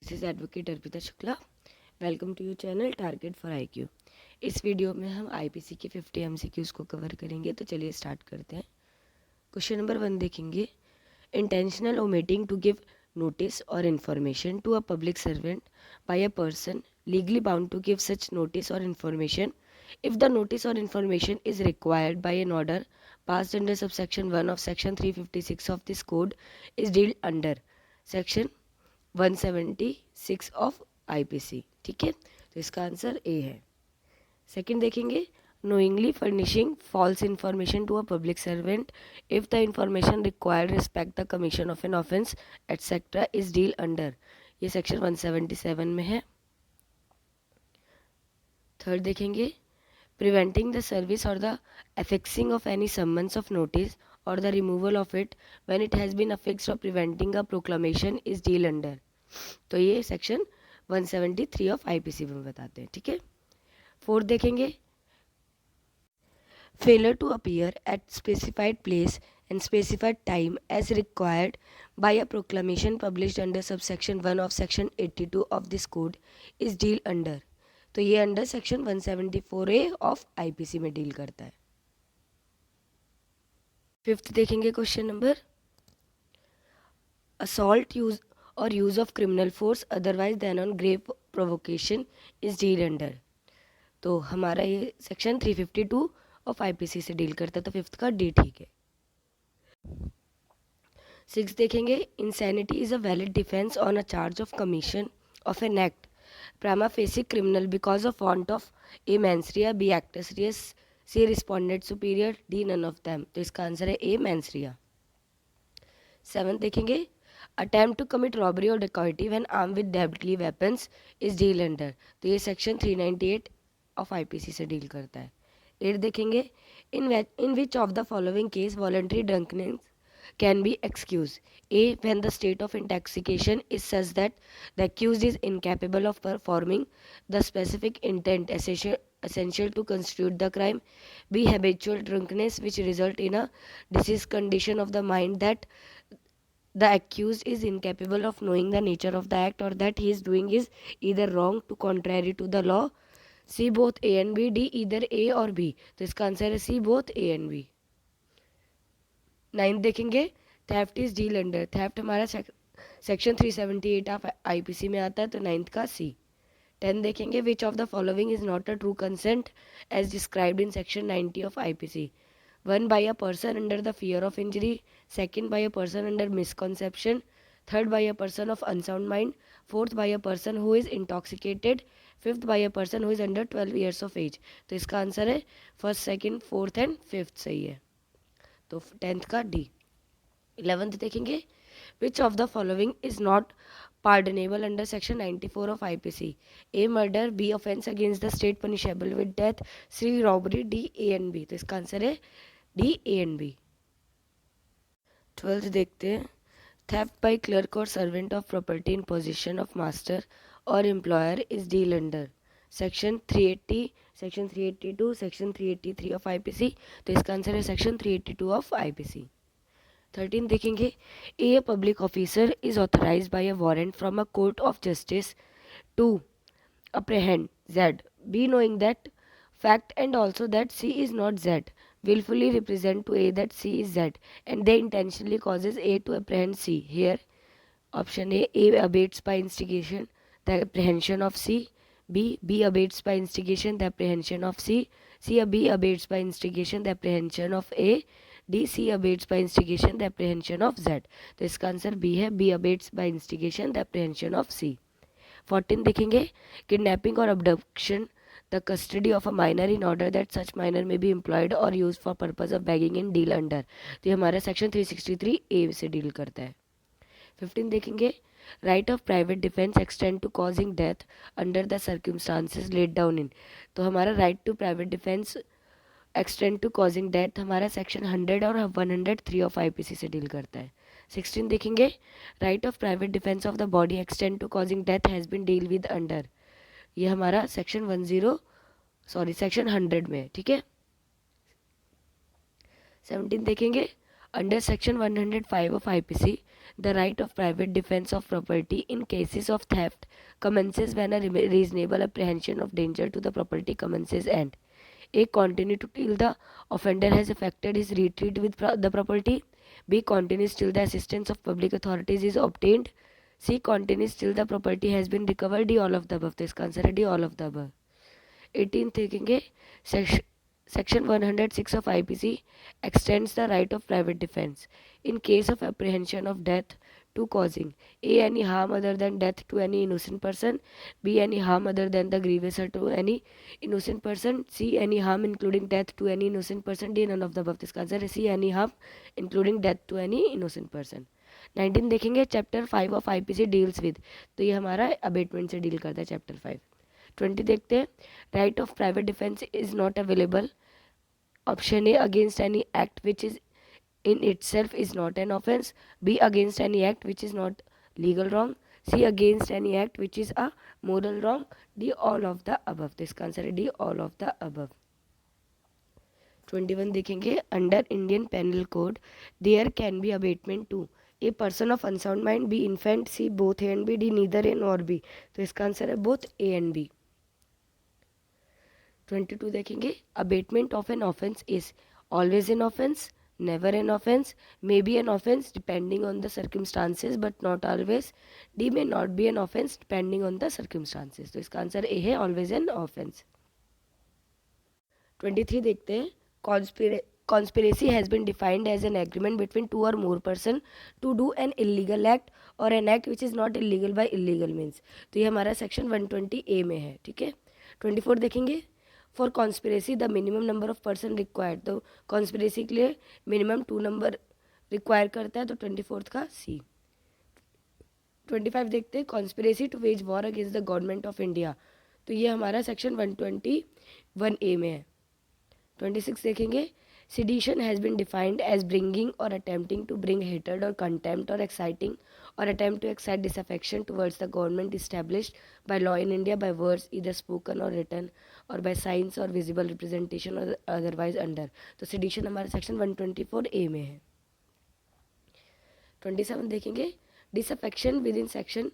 This is advocate Arpita Shukla. Welcome to your channel target for IQ. इस video में हम IPC के 50 एमसीक्यूज को कवर करेंगे, तो चलिए स्टार्ट करते हैं। क्वेश्चन नंबर 1 देखेंगे। Intentional omitting to give notice or information to a public servant by a person legally bound to give such notice or information if the notice or information is required by an order passed under subsection 1 of section 356 of this code is dealt under section 176 of IPC. ठीक है, तो इसका answer A है। Second देखेंगे। knowingly furnishing false information to a public servant if the information required respect the commission of an offence etc is deal under, ये section 177 में है। Third देखेंगे। preventing the service or the affixing of any summons of notice or the removal of it when it has been affixed or preventing a proclamation is deal under, तो ये section 173 of IPC में बताते हैं। ठीक है। Fourth देखेंगे। Failure to appear at specified place and specified time as required by a proclamation published under subsection 1 of section 82 of this code is deal under, तो ये under section 174A of IPC में deal करता है। Fifth देखेंगे question number. Assault use or use of criminal force otherwise than on grave provocation is deal under, तो हमारा ये section 352 of IPC से डील करता है, तो फिफ्थ का डी ठीक है। सिक्स देखेंगे। Insanity is a valid defence on a charge of commission of an act prima facie criminal because of want of a mens rea B actus reus C respondeat superior D none of them, तो इसका answer है A mens rea. Seventh देखेंगे। Attempt to commit robbery और डकैती when armed with deadly weapons is deal under, तो ये section 398 of IPC से deal करता है। 8 देखेंगे। इन which of the following case voluntary drunkenness can be excuse? A when the state of intoxication is such that the accused is incapable of performing the specific intent essential to constitute the crime. B habitual drunkenness which result in a diseased condition of the mind that the accused is incapable of knowing the nature of the act or that he is doing is either wrong to contrary to the law. C both A and B. D either A और B, तो इसका answer है C both A and B। Ninth देखेंगे। Theft is deal under, theft हमारा section 378 of IPC में आता है, तो नाइन्थ का C। 10 देखेंगे। Which of the following is not a true consent as described in section 90 of IPC? 1 by a person under the fear of injury, 2nd by a person under misconception, 3rd by a person of unsound mind, 4th by a person who is intoxicated, 5th by a person who is under 12 years of age, तो इसका answer है first, second, fourth and fifth सही है, तो 10th का D. 11th देखेंगे। Which of the following is not pardonable under section 94 of IPC? A murder, B offense against the state punishable with death, C robbery, D A and B, तो इसका answer है D A and B। 12th देखते हैं। theft by clerk or servant of property in possession of master or employer is deal under section 380, section 382, section 383 of IPC, तो इसका answer है section 382 of IPC। 13 देखेंगे। A public officer is authorised by a warrant from a court of justice to apprehend Z. B knowing that fact and also that C is not Z, willfully represent to A that C is Z and they intentionally causes A to apprehend C. Here option A abates by instigation the apprehension of C. B abates by instigation the apprehension of C. B abates by instigation the apprehension of A. D C abates by instigation the apprehension of Z, तो इसका answer B है, B abates by instigation the apprehension of C। 14 देखेंगे। Kidnapping और abduction the custody of a minor in order that such minor may be employed or used for purpose of begging in deal under, तो ये हमारा section 363A से deal करता है। 15 देखेंगे। Right of private defence extend to causing death under the circumstances laid down in, तो हमारा right to private defence extend to causing death हमारा सेक्शन 100 और 103 ऑफ आईपीसी से डील करता है। 16 देखेंगे। Right of private defence of the body extend to causing death has been deal with under, ये हमारा सेक्शन 100 में है। ठीक है। 17 देखेंगे। Under section 105 of IPC The right of private defense of property in cases of theft commences when a reasonable apprehension of danger to the property commences, and A. Continue till the offender has effected his retreat with the property. B. Continues till the assistance of public authorities is obtained. C. Continues till the property has been recovered. D. All of the above. तो इसका answer है D, all of the above. 18 देखेंगे. Section 106 of IPC extends the right of private defense in case of apprehension of death to causing A. any harm other than death to any innocent person, B. any harm other than the grievous to any innocent person, C. any harm including death to any innocent person, D. none of the above. इसका answer है C. any harm including death to any innocent person. 19 देखेंगे. Chapter 5 of IPC deals with, तो ये हमारा abetment से deal करता है chapter 5. 20 देखते हैं. Right of private defence is not available. Option A, against any act which is in itself is not an offense. B. against any act which is not legal wrong. C. against any act which is a moral wrong. D. all of the above. तो इसका answer है D. all of the above. 21 देखेंगे. Under Indian penal code there can be abetment to a person of unsound mind, B infant, C both A and B, D neither A nor B. तो इसका answer है both A and B. 22 देखेंगे. Abetment of an offence is always an offence, never an offense, may be an offense depending on the circumstances but not always. D. may not be an offense depending on the circumstances. तो इसका answer A है always an offense. 23 देखते हैं. Conspiracy has been defined as an agreement between two or more person to do an illegal act or an act which is not illegal by illegal means. तो ये हमारा section 120A में है. ठीक है. 24 देखेंगे. For conspiracy the minimum number of person required, तो conspiracy के लिए मिनिमम 2 नंबर रिक्वायर करता है, तो 24 का सी. 25 देखते हैं. Conspiracy to wage war against the government of India, तो ये हमारा सेक्शन 121A में है. 26 देखेंगे. Sedition has been defined as bringing or attempting to bring hatred or contempt or exciting or attempt to excite disaffection towards the government established by law in India by words either spoken or written or by signs or visible representation or otherwise under. तो sedition हमारे section 124A में है. 27 देखेंगे. Disaffection within section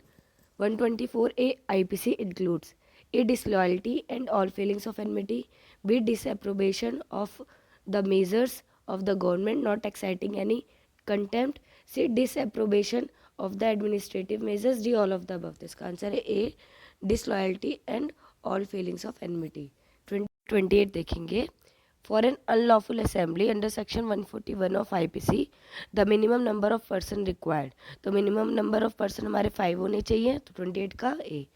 124A IPC includes A. disloyalty and all feelings of enmity, B. disapprobation of the measures of the government not exciting any contempt, C. disapprobation of the administrative measures, D. all of the above. तो इसका answer है A. disloyalty and all feelings of enmity. 28 देखेंगे. For an unlawful assembly under section 141 of IPC, the minimum number of person required, तो minimum number of person हमारे 5 होने चाहिए, तो 28 का A.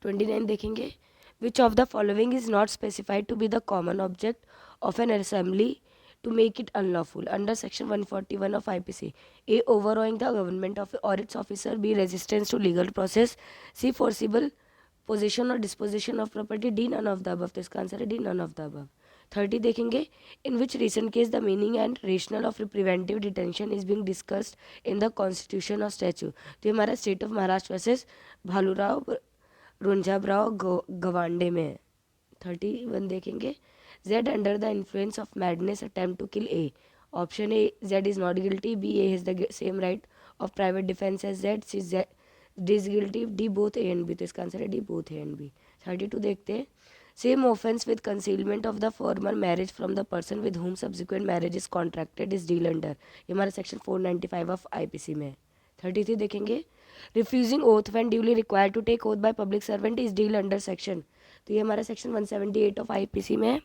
29 देखेंगे. Which of the following is not specified to be the common object of an assembly to make it unlawful under section 141 of IPC? A. overawing the government of or its officer. B. resistance to legal process. C. forcible possession or disposition of property. D. none of the above. तो इसका answer है D. none of the above. 30 देखेंगे. In which recent case the meaning and rationale of preventive detention is being discussed in the constitution or statute? तो ये हमारा state of Maharashtra versus Bhalurao Runjhabrao Gawande में. 31 देखेंगे. Z under the influence of madness attempt to kill A. Option A, Z is not guilty. B, A has the same right of private defense as Z. C, Z is guilty. D, both A and B. तो इसका answer है D, both A and B. 32 देखते हैं. Same offense with concealment of the former marriage from the person with whom subsequent marriage is contracted is deal under. ये हमारा section 495 of IPC में है. 33 देखेंगे. Refusing oath when duly required to take oath by public servant is deal under section, तो ये हमारा section 178 of IPC में है.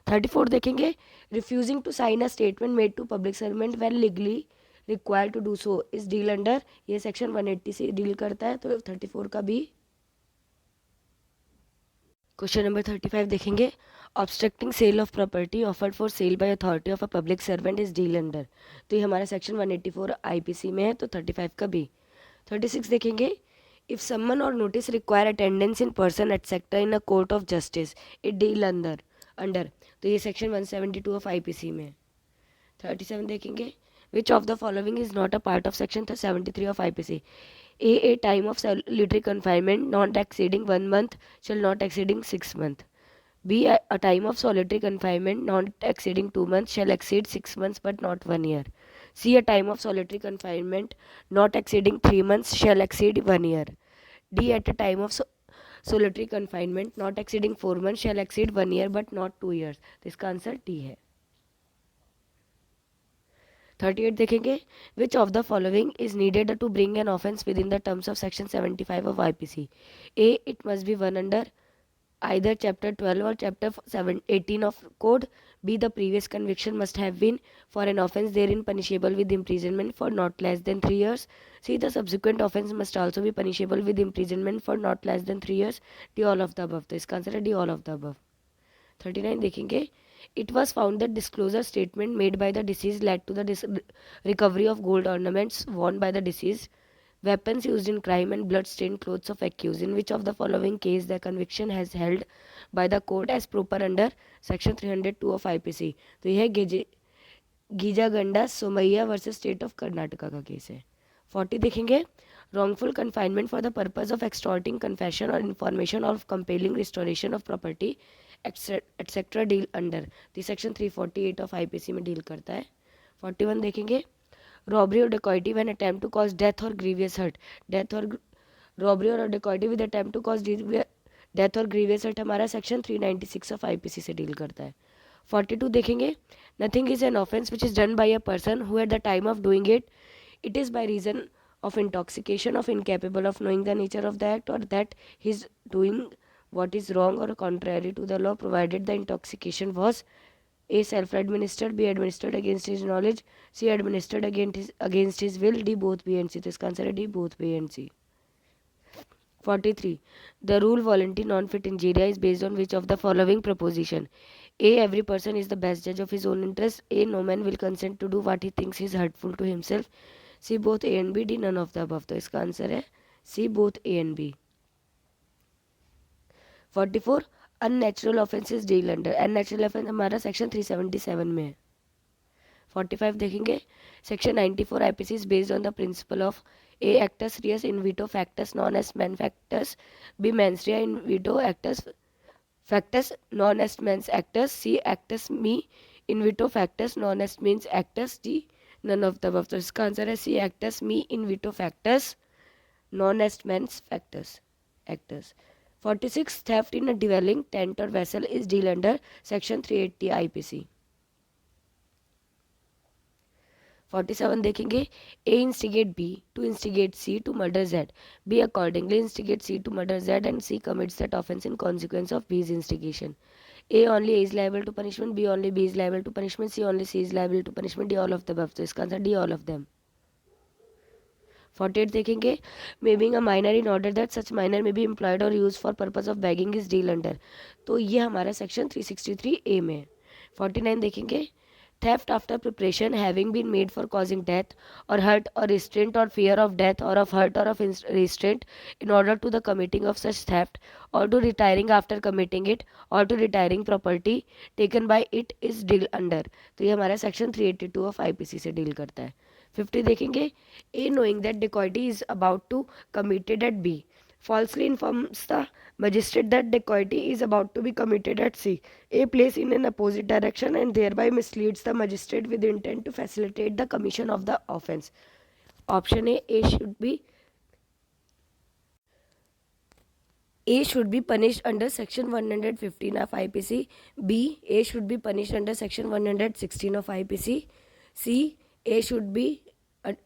34 देखेंगे. Refusing to sign a statement made to public servant when legally required to do so is deal under, ये section 180 से deal करता है, तो 34 का भी. क्वेश्चन नंबर 35 देखेंगे. Obstructing sale of property offered for sale by authority of a public servant is deal under, तो ये हमारा सेक्शन 184 IPC में है, तो 35 का भी. 36 देखेंगे. इफ समन और notice require attendance in person etcetera in a court of justice it deal under, तो ये सेक्शन 172 ऑफ IPC में. 37 देखेंगे. Which of the following is not a part of section 73 of IPC? A time of solitary confinement not exceeding 1 month shall not exceeding 6 months. B, a time of solitary confinement not exceeding 2 months shall exceed 6 months but not 1 year. C, a time of solitary confinement not exceeding 3 months shall exceed 1 year. D, at a time of solitary confinement not exceeding 4 months shall exceed 1 year but not 2 years. तो इसका answer D है. 38 देखेंगे. Which of the following is needed to bring an offence within the terms of section 75 of IPC. A, it must be one under either chapter 12 or chapter 18 of code. B, the previous conviction must have been for an offense therein punishable with imprisonment for not less than 3 years. C, the subsequent offense must also be punishable with imprisonment for not less than 3 years. D, all of the above. तो इसका answer है D, all of the above. 39 देखेंगे. It was found that disclosure statement made by the deceased led to the recovery of gold ornaments worn by the deceased, weapons used in crime and blood-stained clothes of accused. In which of the following case the conviction has held by the court as proper under section 302 of IPC. तो यह Geejaganda Somaiah versus state of Karnataka का केस है. 40 देखेंगे. wrongful confinement for the purpose of extorting confession or information or compelling restoration of property etc. Deal under. तो section 348 of IPC में deal करता है. 41 देखेंगे. Robbery or dacoity when attempt to cause death or grievous hurt. Robbery or dacoity with attempt to cause death or grievous hurt हमारा section 396 of IPC से deal करता है. 42 देखेंगे. Nothing is an offense which is done by a person who at the time of doing it is by reason of intoxication of incapable of knowing the nature of the act, or that he is doing what is wrong or contrary to the law provided the intoxication was A, self-administered, B, administered against his knowledge, C, administered against his will, D, both B and C. तो इसका answer है D, both B and C. 43. The rule voluntary non-fit injuria is based on which of the following proposition? A, every person is the best judge of his own interest. A, no man will consent to do what he thinks is hurtful to himself. C, both A and B. D, none of the above. तो इसका answer है C, both A and B. 44. Unnatural offences deal under. Unnatural offence हमारा section 377 में है. 45 देखेंगे. Section 94 IPC is based on the principle of A, actus reus in vitro factus non est mens factus. B, mens rea in vitro actus factus non est mens actus. C, actus me in vitro factus non est mens actus. D, none of the above. तो इसका answer है C, actus me in vitro factus non est mens factus actus. 46. Theft in a dwelling, tent or vessel is deal under section 380 IPC. 47 देखेंगे. A, instigate B to instigate C to murder Z. B, accordingly instigate C to murder Z and C commits that offense in consequence of B's instigation. A, only A is liable to punishment. B, only B is liable to punishment. C, only C is liable to punishment. D, all of the above. तो इसका answer D, all of them. 48 देखेंगे. May being a minor in order that such minor may be employed और use for purpose of begging is deal under. तो ये हमारा section 363A में है. 49 देखेंगे. Theft after preparation having been made for causing death और hurt और restraint और फियर ऑफ डेथ और ऑफ हर्ट और of restraint in order to the committing of such theft और to retiring after committing it और to retiring property taken by it is deal under. तो ये हमारा section 382 of IPC से deal करता है. 50 देखेंगे. A, knowing that dacoity is about to committed at B, falsely informs the magistrate that dacoity is about to be committed at C. A, plays in an opposite direction and thereby misleads the magistrate with intent to facilitate the commission of the offense. Option A should be punished under section 115 of IPC. B, A should be punished under section 116 of IPC. C, A should be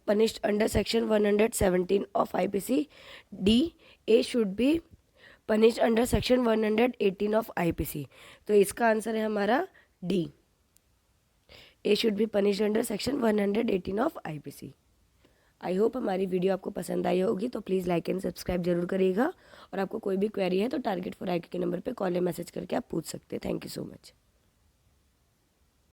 punished under section 117 of IPC. D, A should be punished under section 118 of IPC. तो इसका answer है हमारा D, A should be punished under section 118 of IPC. I hope हमारी video आपको पसंद आई होगी. तो please like and subscribe जरूर करिएगा. और आपको कोई भी क्वेरी है तो टारगेट फॉर IQ के नंबर पे कॉल या मैसेज करके आप पूछ सकते हैं. Thank you so much.